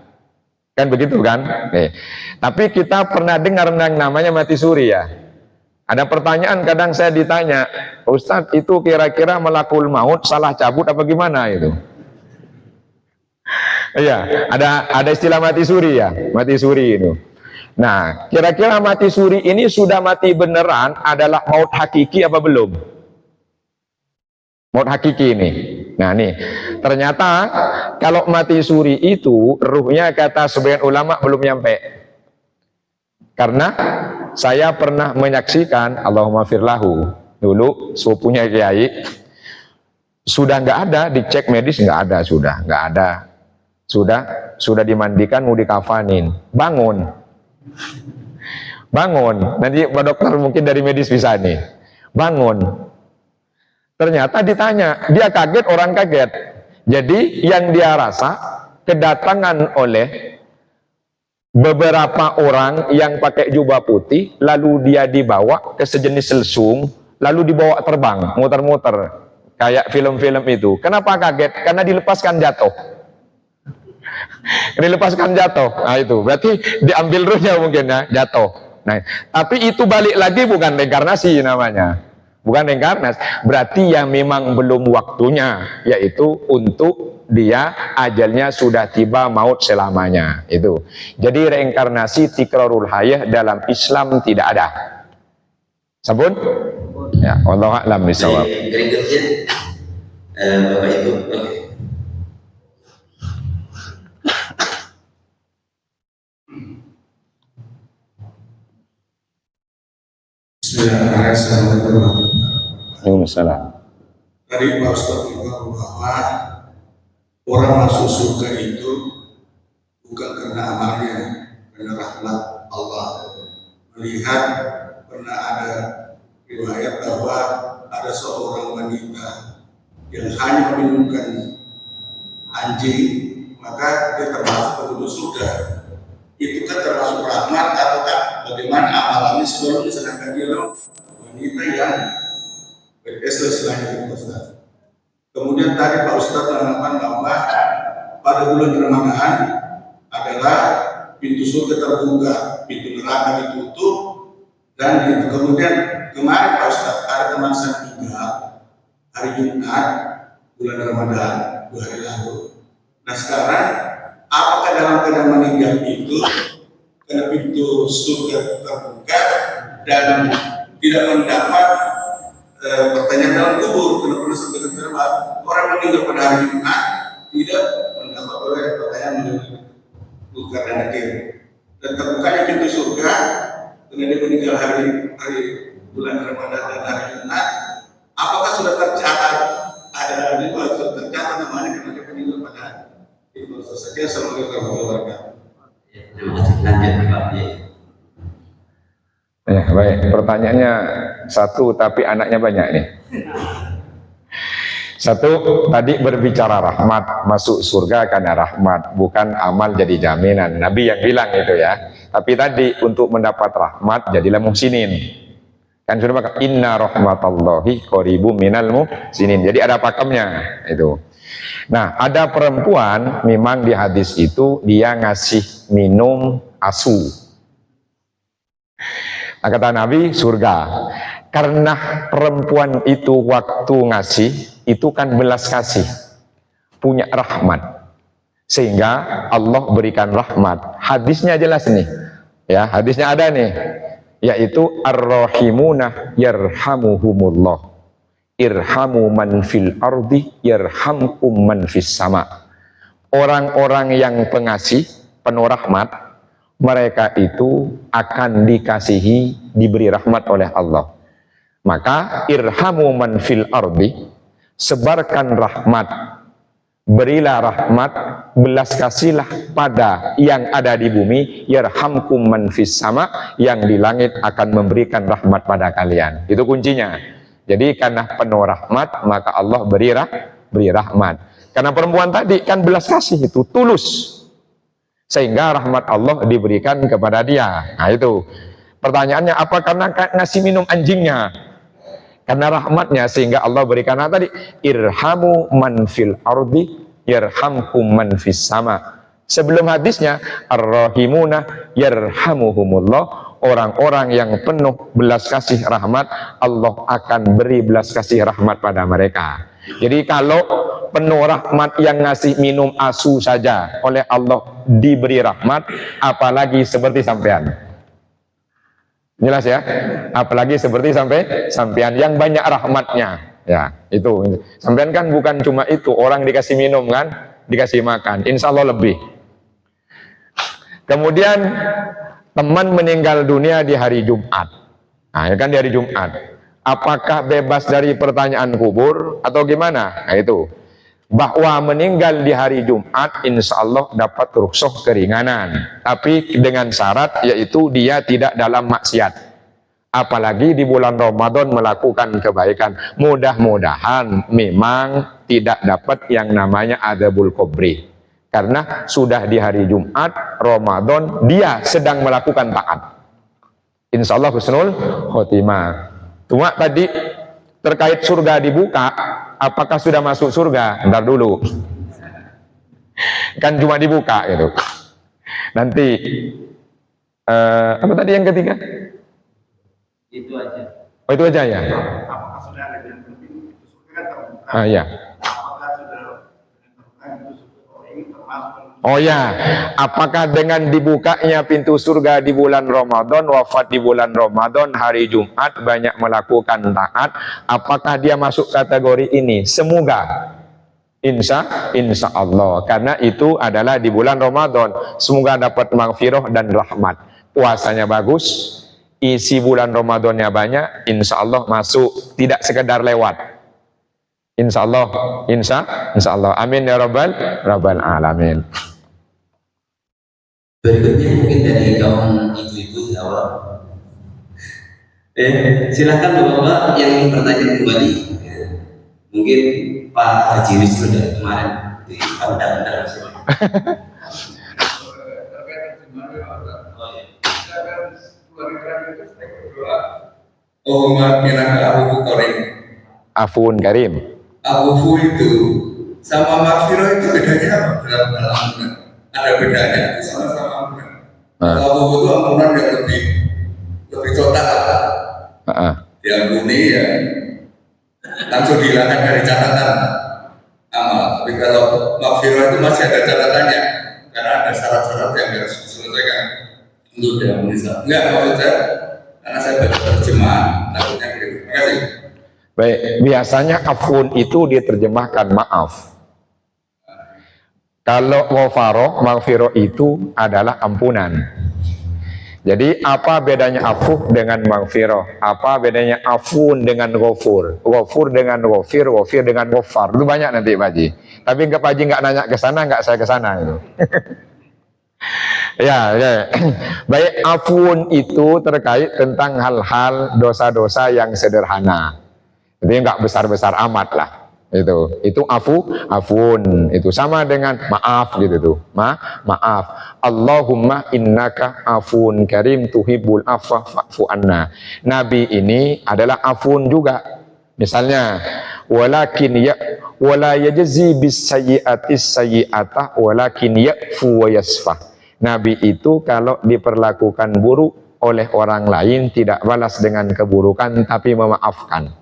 Kan begitu kan? Nih. Tapi kita pernah dengar yang namanya mati suri ya. Ada pertanyaan kadang saya ditanya, Ustadz itu kira-kira malakul maut salah cabut apa gimana itu? Iya, ada istilah mati suri ya, mati suri itu. Nah, kira-kira mati suri ini sudah mati beneran adalah maut hakiki apa belum? Maut hakiki ini. Nah nih, ternyata kalau mati suri itu ruhnya kata sebagian ulama belum nyampe. Karena saya pernah menyaksikan, Allahumma firlahu, dulu sepupunya kiai, sudah nggak ada, dicek medis nggak ada, nggak ada. Sudah dimandikan, mau dikafanin, bangun, nanti Pak Dokter mungkin dari medis bisa nih, bangun. Ternyata ditanya, dia kaget, orang kaget. Jadi yang dia rasa kedatangan oleh beberapa orang yang pakai jubah putih, lalu dia dibawa ke sejenis lesung, lalu dibawa terbang, muter-muter, kayak film-film itu. Kenapa kaget? Karena dilepaskan jatuh. Dilepaskan jatuh. Nah itu, berarti diambil ruhnya mungkin ya, jatuh. Nah, tapi itu balik lagi bukan reinkarnasi namanya. Bukan reinkarnasi, berarti yang memang belum waktunya, yaitu untuk dia ajalnya sudah tiba maut selamanya itu. Jadi reinkarnasi tikrarul hayah dalam Islam tidak ada. Sabun? Ya, wallahu a'lam bishawab. Berikutnya Bapak Ibu. Bismillahirrahmanirrahim. Waalaikumsalam. Tadi Pak Ustadz bilang bahwa orang masuk surga itu bukan karena amalnya, karena rahmat Allah. Melihat pernah ada riwayat bahwa ada seorang wanita yang hanya meminumkan anjing, maka dia termasuk penduduk surga. Itu kan termasuk rahmat atau tak? Bagaimana amalannya sebelum diserahkan dia wanita yang selanjutnya Ustaz. Kemudian tadi Pak Ustadz menerangkan bahwa pada bulan Ramadan adalah pintu surga terbuka, pintu neraka ditutup, dan kemudian kemarin Pak Ustadz ada teman saya meninggal hari Jumat bulan Ramadan 2 hari lalu. Nah sekarang apakah dalam keadaan meninggal itu karena pintu surga terbuka dan tidak mendapat pertanyaan dalam kubur, kenapa sampai terima orang meninggal pada hari Jumat tidak mendapat oleh pertanyaan bukan dan akhir dan terbukanya pintu surga karena dia meninggal hari bulan Ramadan dan hari Jumat, apakah sudah tercatat ada sudah tercatat namanya karena dia meninggal pada itu saja. Assalamualaikum warahmatullahi wabarakatuh. Terima kasih. Lanjut Pak. Ya, baik. Pertanyaannya satu, tapi anaknya banyak nih. Satu, tadi berbicara rahmat, masuk surga karena rahmat, bukan amal jadi jaminan. Nabi yang bilang itu ya. Tapi tadi untuk mendapat rahmat, jadilah muhsinin. Kan sudah pakai inna rahmatallahi qaribum minal muhsinin. Jadi ada pakemnya itu. Nah, ada perempuan memang di hadis itu dia ngasih minum asu. Nah, kata Nabi surga. Karena perempuan itu waktu ngasih itu kan belas kasih, punya rahmat, sehingga Allah berikan rahmat. Hadisnya jelas nih, ya hadisnya ada nih, yaitu ar-rahimuna yarhamuhumullah, irhamu man fil ardi yarhamkum man fis sama. Orang-orang yang pengasih, penuh rahmat, mereka itu akan dikasihi, diberi rahmat oleh Allah. Maka irhamu man fil ardi, sebarkan rahmat, berilah rahmat, belas kasihlah pada yang ada di bumi, yarhamkum man fis sama, yang di langit akan memberikan rahmat pada kalian. Itu kuncinya. Jadi karena penuh rahmat, maka Allah beri rahmat. Karena perempuan tadi kan belas kasih itu tulus. sehingga rahmat Allah diberikan kepada dia. Nah itu pertanyaannya, apa karena ngasih minum anjingnya? Karena rahmatnya sehingga Allah berikan apa tadi? Irhamu man fil ardi yarhamkum man fis sama. Sebelum hadisnya ar-rahimuna yarhamuhumullah, orang-orang yang penuh belas kasih rahmat, Allah akan beri belas kasih rahmat pada mereka. Jadi kalau penuh rahmat yang ngasih minum asu saja oleh Allah diberi rahmat, apalagi seperti sampean. Jelas ya? Apalagi seperti sampean yang banyak rahmatnya. Ya, itu. Sampean kan bukan cuma itu, orang dikasih minum kan, dikasih makan, insya Allah lebih. Kemudian teman meninggal dunia di hari Jumat. Nah, ya kan di hari Jumat. Apakah bebas dari pertanyaan kubur atau gimana? Nah itu. Bahwa meninggal di hari Jumat insya Allah dapat rukhsah keringanan. Tapi dengan syarat yaitu dia tidak dalam maksiat. Apalagi di bulan Ramadan melakukan kebaikan. Mudah-mudahan memang tidak dapat yang namanya adzabul kubri. Karena sudah di hari Jumat, Ramadan, dia sedang melakukan taat. Insya Allah husnul khotimah. Cuma tadi terkait surga dibuka, apakah sudah masuk surga? Bentar dulu. Kan cuma dibuka gitu. Nanti apa tadi yang ketiga? Itu aja. Oh itu aja ya. Apakah sudah ada yang penting itu surga kan terbuka? Ah ya. Apakah sudah terbuka itu surga ini termasuk? Oh ya, apakah dengan dibukanya pintu surga di bulan Ramadan, wafat di bulan Ramadan, hari Jumat, banyak melakukan taat, apakah dia masuk kategori ini? Semoga. Insya Allah. Karena itu adalah di bulan Ramadan. Semoga dapat maghfirah dan rahmat. Puasanya bagus, isi bulan Ramadannya banyak, insya Allah masuk. Tidak sekedar lewat. Insya Allah. Insya Allah. Amin ya rabbal alamin. Berikutnya mungkin dari kaum ibu-ibu di awal. Silakan Bapak-bapak yang ingin bertanya kembali. Mungkin Pak Haji Rizky dari kemarin di Padang. Oh, maafkan aku Karim. Afun Karim. Afu itu sama maghfirah itu bedanya apa? Dalam ampunan ada bedanya sama-sama ampunan. Kalau itu ampunan yang lebih total. Diampuni ya langsung dihilangkan dari catatan amal. Tapi kalau maghfirah itu masih ada catatannya karena ada syarat-syarat yang harus diselesaikan untuk diampuni. Enggak maksud saya karena saya baca terjemahan takutnya gitu. Terima kasih. Baik, biasanya afun itu diterjemahkan maaf. Kalau ghafaroh, maghfirah itu adalah ampunan. Jadi apa bedanya afu dengan maghfirah? Apa bedanya afun dengan ghafur? Ghafur dengan ghafir, ghafir dengan ghafar. Itu banyak nanti Pak Haji. Tapi Pak Haji nggak nanya ke sana, nggak saya ke sana itu. Ya. Baik, afun itu terkait tentang hal-hal dosa-dosa yang sederhana. Jadi nggak besar-besar amat lah. Itu afun. Itu sama dengan maaf gitu tuh. Maaf. Allahumma innaka afun karim tuhibbul afwa fa'fu anna. Nabi ini adalah afun juga. Misalnya, wala yajzi bis sayyi'atis sayyi'atah walakin ya'fu wa yasfah. Nabi itu kalau diperlakukan buruk oleh orang lain tidak balas dengan keburukan tapi memaafkan.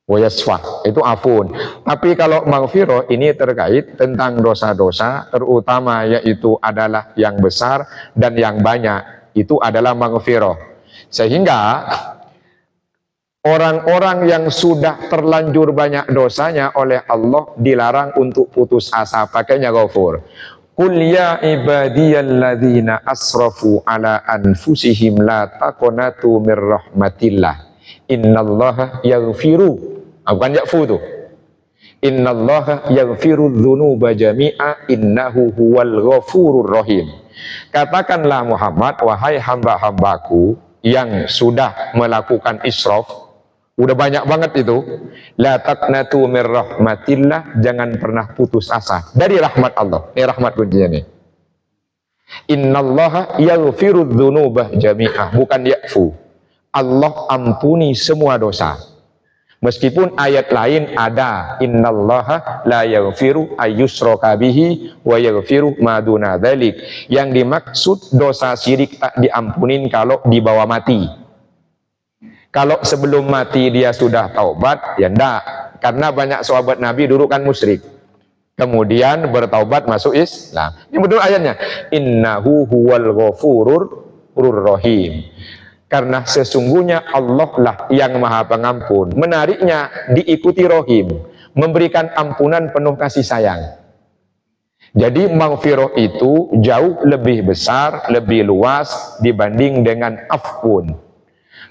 Wayasfah, itu afun. Tapi kalau maghfirah ini terkait tentang dosa-dosa, terutama yaitu adalah yang besar dan yang banyak, itu adalah maghfirah. Sehingga orang-orang yang sudah terlanjur banyak dosanya oleh Allah dilarang untuk putus asa, pakainya ghafur. Qul ya ibadiyalladzina asrafu ala anfusihim la taqnatu mir rahmatillah. Innallaha yaghfiru, bukan yakfu tuh. Innallaha yaghfiru dzunuba jami'a innahu huwal ghafurur rahim. Katakanlah Muhammad, wahai hamba-hambaku yang sudah melakukan israf, udah banyak banget itu, la taqnatu mir rahmatillah, jangan pernah putus asa dari rahmat Allah. Ini rahmat kuncinya nih. Innallaha yaghfiru dzunuba jami'ah, bukan ya'fu. Allah ampuni semua dosa. Meskipun ayat lain ada innallaha la yaghfiru ayyushraka bihi wa yaghfiru ma duna dzalik. Yang dimaksud dosa syirik tak diampunin kalau dibawa mati. Kalau sebelum mati dia sudah taubat, ya ndak. Karena banyak sahabat Nabi dulu kan musyrik. Kemudian bertaubat masuk Islam. Ini betul ayatnya. Innahu huwal ghafurur rahim. Karena sesungguhnya Allah lah yang maha pengampun. Menariknya diikuti rohim, memberikan ampunan penuh kasih sayang. Jadi maghfirah itu jauh lebih besar, lebih luas dibanding dengan afun.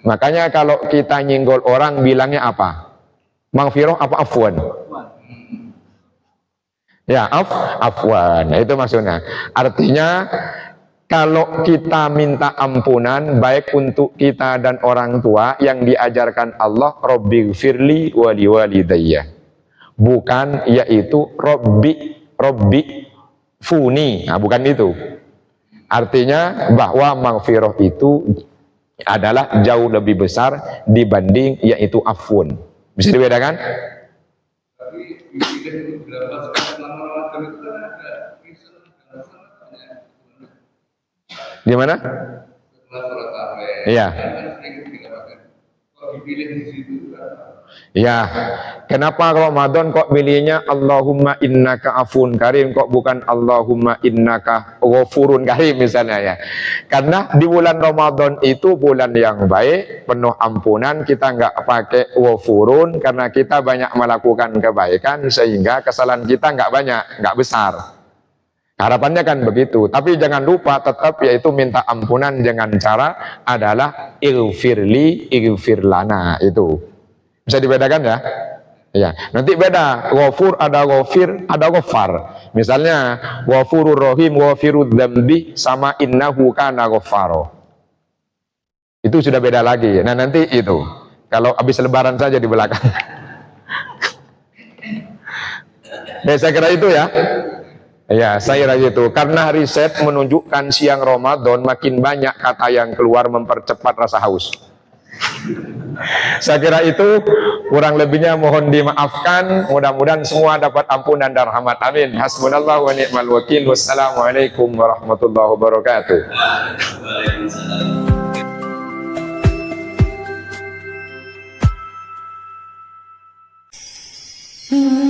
Makanya kalau kita nyenggol orang bilangnya apa? Maghfirah apa afwan? Ya, afwan. Itu maksudnya. Artinya kalau kita minta ampunan baik untuk kita dan orang tua yang diajarkan Allah, Rabbighfirli wa liwalidayya. Bukan yaitu Rabbi funi. Nah, bukan itu. Artinya bahwa maghfirah itu adalah jauh lebih besar dibanding yaitu afun. Bisa dibedakan? Gimana? Iya. Ya, kenapa Ramadan kok milihnya Allahumma innaka afun karim, kok bukan Allahumma innaka ghafurun karim misalnya ya? Karena di bulan Ramadan itu bulan yang baik, penuh ampunan, kita nggak pakai ghafurun karena kita banyak melakukan kebaikan sehingga kesalahan kita nggak banyak, nggak besar. Harapannya kan begitu, tapi jangan lupa tetap yaitu minta ampunan dengan cara adalah ighfirli, ighfir lana itu. Bisa dibedakan ya? Ya, nanti beda. Ghafur ada ghafir, ada ghafar. Misalnya ghafurur rahim, ghafirud dzambi sama innahu kana ghaffaro. Itu sudah beda lagi. Nah, nanti itu. Kalau habis lebaran saja di belakang. Ya, saya kira itu ya. Ya, saya kira gitu. Karena riset menunjukkan siang Ramadan makin banyak kata yang keluar mempercepat rasa haus. Saya kira itu, kurang lebihnya mohon dimaafkan. Mudah-mudahan semua dapat ampunan dan rahmat. Amin. Hasbunallahu wa ni'mal wakil. Wassalamualaikum warahmatullahi wabarakatuh. Waalaikumsalam.